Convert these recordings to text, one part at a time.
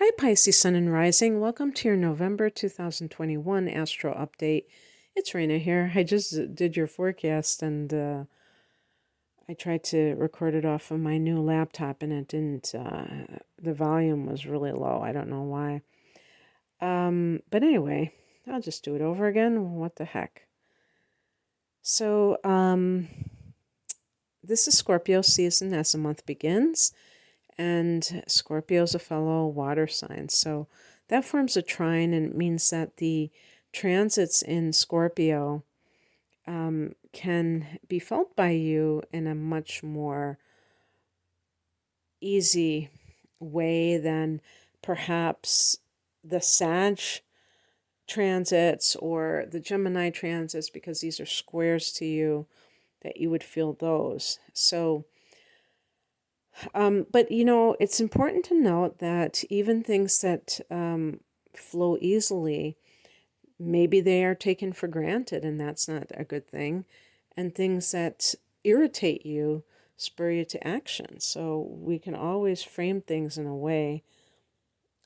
Hi, Pisces Sun and Rising. Welcome to your November 2021 Astro Update. It's Raina here. I just did your forecast and I tried to record it off of my new laptop and it didn't. The volume was really low. I don't know why. But anyway, I'll just do it over again. What the heck? So, this is Scorpio season as the month begins. And Scorpio is a fellow water sign. So that forms a trine, and it means that the transits in Scorpio can be felt by you in a much more easy way than perhaps the Sag transits or the Gemini transits, because these are squares to you, that you would feel those. So but it's important to note that even things that flow easily, maybe they are taken for granted, and that's not a good thing. And things that irritate you spur you to action. So we can always frame things in a way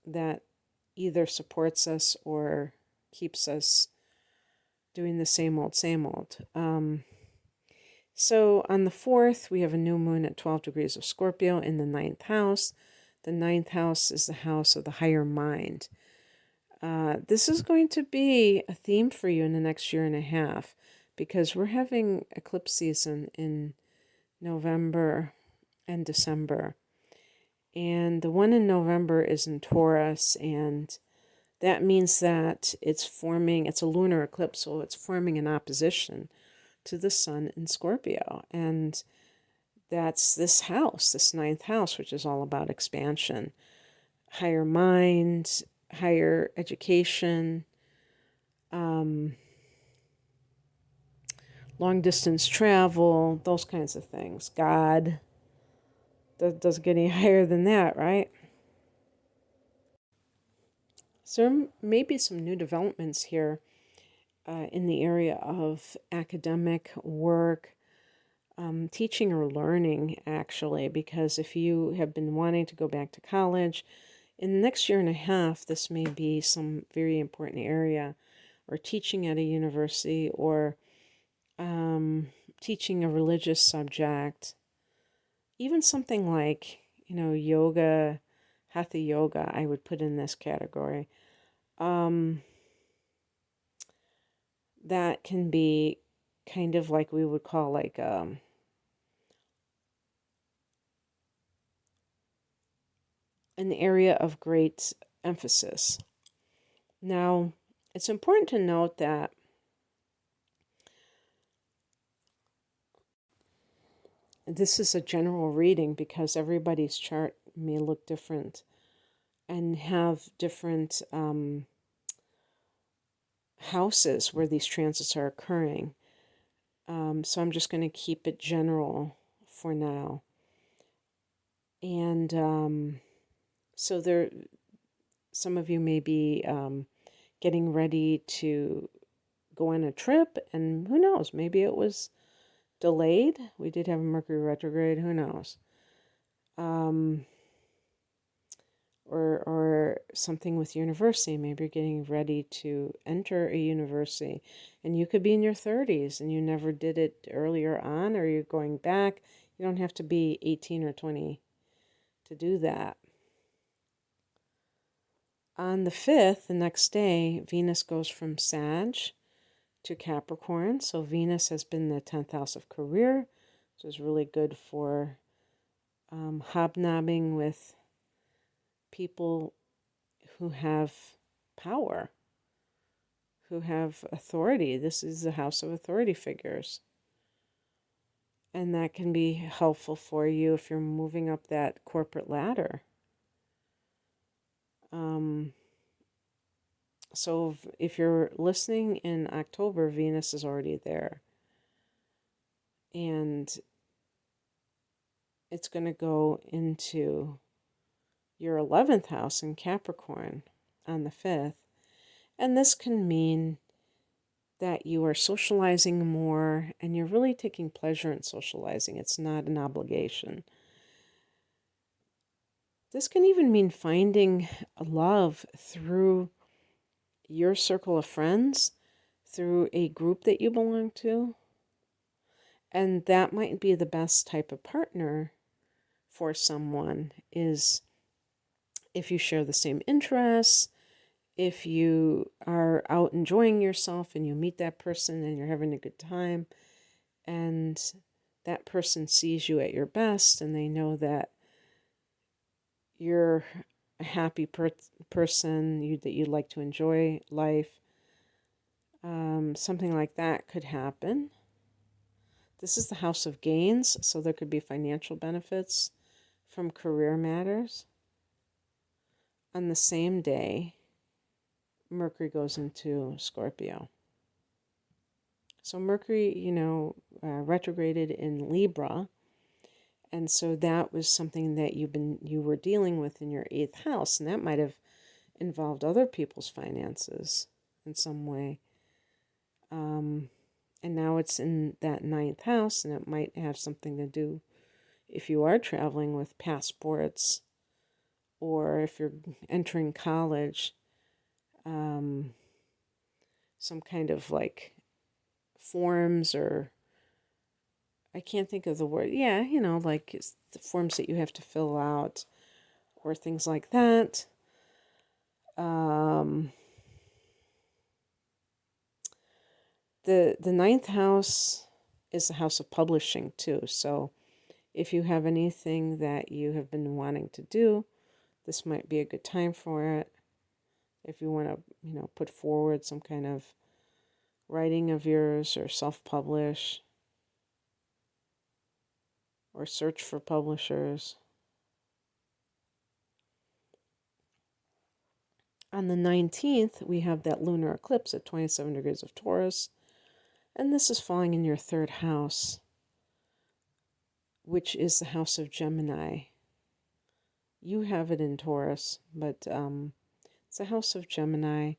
that either supports us or keeps us doing the same old, same old. So on the 4th, we have a new moon at 12 degrees of Scorpio in the 9th house. The 9th house is the house of the higher mind. This is going to be a theme for you in the next year and a half, because we're having eclipse season in November and December. And the one in November is in Taurus, and that means that it's a lunar eclipse, so it's forming an opposition to the sun in Scorpio. And that's this house, this 9th house, which is all about expansion, higher mind, higher education, long distance travel, those kinds of things. God, that doesn't get any higher than that, right? So there may be some new developments here in the area of academic work, teaching or learning, actually, because if you have been wanting to go back to college, in the next year and a half, this may be some very important area, or teaching at a university, or teaching a religious subject, even something like, yoga, hatha yoga, I would put in this category. That can be kind of like we would call like an area of great emphasis. Now, it's important to note that this is a general reading, because everybody's chart may look different and have different houses where these transits are occurring. So I'm just going to keep it general for now. And so some of you may be getting ready to go on a trip, and who knows, maybe it was delayed. We did have a Mercury retrograde, who knows? Or something with university. Maybe you're getting ready to enter a university, and you could be in your 30s and you never did it earlier on, or you're going back. You don't have to be 18 or 20 to do that. On the 5th, the next day, Venus goes from Sag to Capricorn. So Venus has been the 10th house of career, which is really good for hobnobbing with people who have power, who have authority. This is the house of authority figures. And that can be helpful for you if you're moving up that corporate ladder. So if you're listening in October, Venus is already there. And it's going to go into your 11th house in Capricorn on the 5th. And this can mean that you are socializing more, and you're really taking pleasure in socializing. It's not an obligation. This can even mean finding love through your circle of friends, through a group that you belong to. And that might be the best type of partner for someone, is if you share the same interests, if you are out enjoying yourself and you meet that person and you're having a good time, and that person sees you at your best and they know that you're a happy person, that you like to enjoy life, something like that could happen. This is the house of gains, so there could be financial benefits from career matters. On the same day, Mercury goes into Scorpio. So Mercury, retrograded in Libra, and so that was something that you were dealing with in your 8th house, and that might have involved other people's finances in some way. And now it's in that 9th house, and it might have something to do, if you are traveling, with passports, or if you're entering college, some kind of like forms, or I can't think of the word. Yeah, like it's the forms that you have to fill out or things like that. The 9th house is the house of publishing too. So if you have anything that you have been wanting to do, this might be a good time for it. If you want to, put forward some kind of writing of yours, or self-publish, or search for publishers. On the 19th, we have that lunar eclipse at 27 degrees of Taurus, and this is falling in your 3rd house, which is the house of Gemini. You have it in Taurus, but it's a house of Gemini.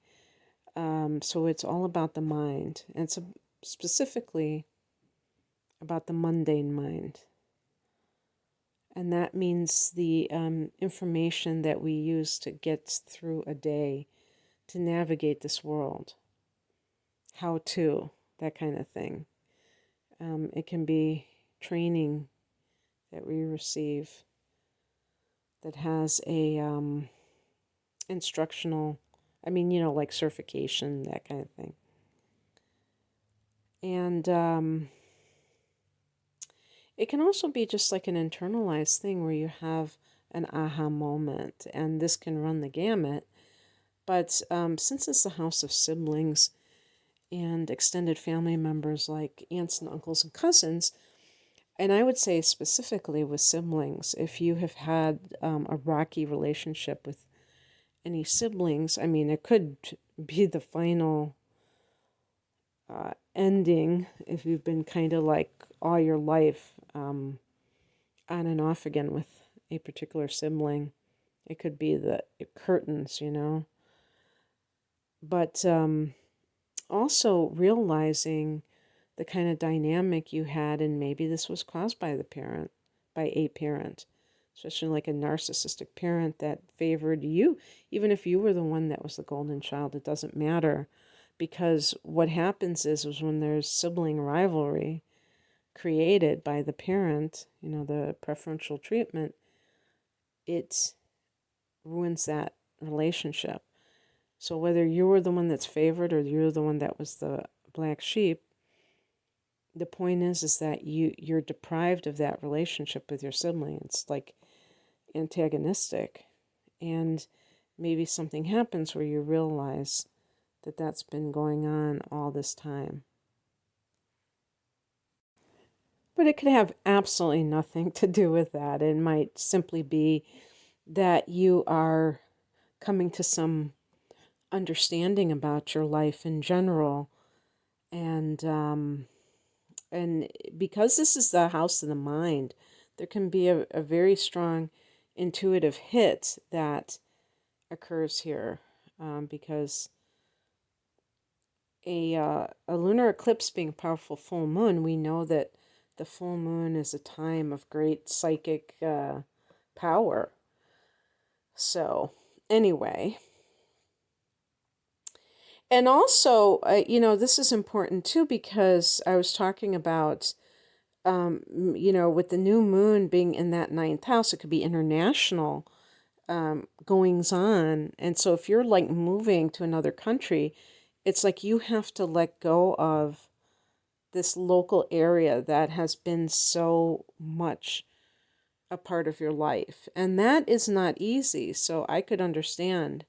So it's all about the mind, and it's specifically about the mundane mind. And that means the information that we use to get through a day, to navigate this world, how to, that kind of thing. It can be training that we receive that has a instructional, like certification, that kind of thing. And it can also be just like an internalized thing where you have an aha moment, and this can run the gamut. But since it's the house of siblings and extended family members like aunts and uncles and cousins, and I would say specifically with siblings, if you have had a rocky relationship with any siblings, it could be the final ending if you've been kind of like all your life on and off again with a particular sibling. It could be the curtains, But also realizing the kind of dynamic you had, and maybe this was caused by a parent, especially like a narcissistic parent that favored you. Even if you were the one that was the golden child, it doesn't matter, because what happens is when there's sibling rivalry created by the parent, the preferential treatment, it ruins that relationship. So whether you were the one that's favored or you're the one that was the black sheep, the point is that you're deprived of that relationship with your sibling. It's like antagonistic. And maybe something happens where you realize that that's been going on all this time. But it could have absolutely nothing to do with that. It might simply be that you are coming to some understanding about your life in general. And because this is the house of the mind, there can be a very strong intuitive hit that occurs here, because a lunar eclipse being a powerful full moon, we know that the full moon is a time of great psychic power. So anyway, and also, this is important too, because I was talking about, with the new moon being in that ninth house, it could be international goings on. And so if you're like moving to another country, it's like you have to let go of this local area that has been so much a part of your life. And that is not easy. So I could understand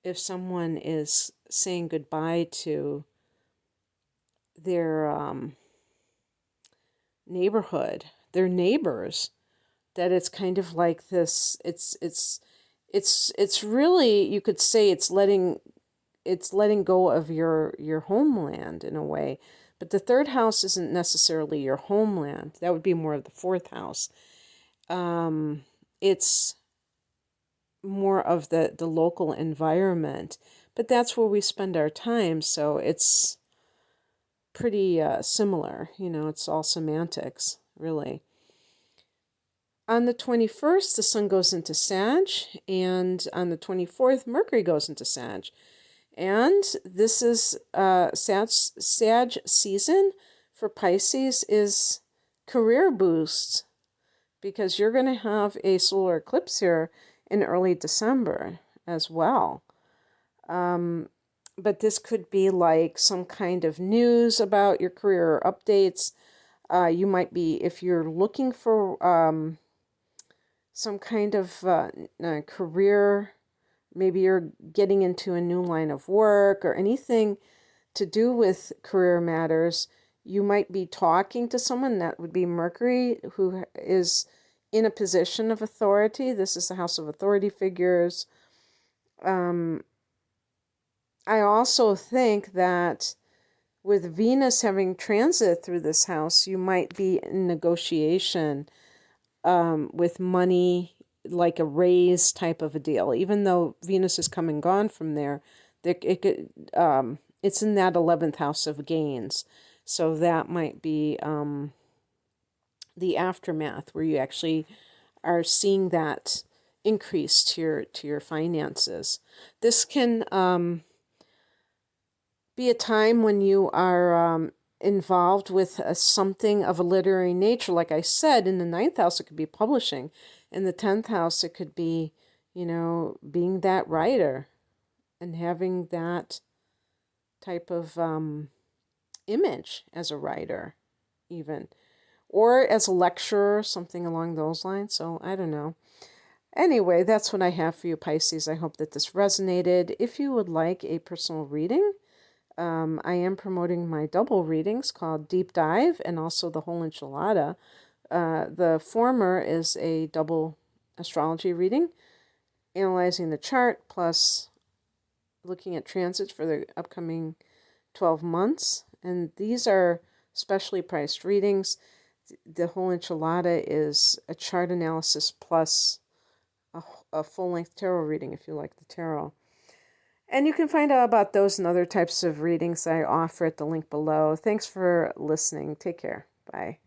if someone is saying goodbye to their neighborhood, their neighbors, that it's kind of like this, it's really, you could say it's letting go of your homeland in a way. But the third house isn't necessarily your homeland. That would be more of the fourth house. It's more of the local environment, but that's where we spend our time. So it's pretty similar. It's all semantics, really. On the 21st, the sun goes into Sag, and on the 24th, Mercury goes into Sag. And this is Sag season for Pisces is career boosts, because you're going to have a solar eclipse here in early December as well. But this could be like some kind of news about your career or updates. You might be, if you're looking for some kind of career, maybe you're getting into a new line of work or anything to do with career matters, you might be talking to someone, that would be Mercury, who is in a position of authority. This is the house of authority figures. I also think that with Venus having transit through this house, you might be in negotiation with money, like a raise type of a deal. Even though Venus is come and gone from there, it could, it's in that 11th house of gains. So that might be the aftermath, where you actually are seeing that increase to your finances. This can be a time when you are involved with something of a literary nature. Like I said, in the 9th house, it could be publishing. In the 10th house, it could be, being that writer and having that type of image as a writer, even. Or as a lecturer, something along those lines. So, I don't know. Anyway, that's what I have for you, Pisces. I hope that this resonated. If you would like a personal reading, I am promoting my double readings called Deep Dive and also the Whole Enchilada. The former is a double astrology reading, analyzing the chart plus looking at transits for the upcoming 12 months. And these are specially priced readings. The Whole Enchilada is a chart analysis plus a full-length tarot reading if you like the tarot. And you can find out about those and other types of readings I offer at the link below. Thanks for listening. Take care. Bye.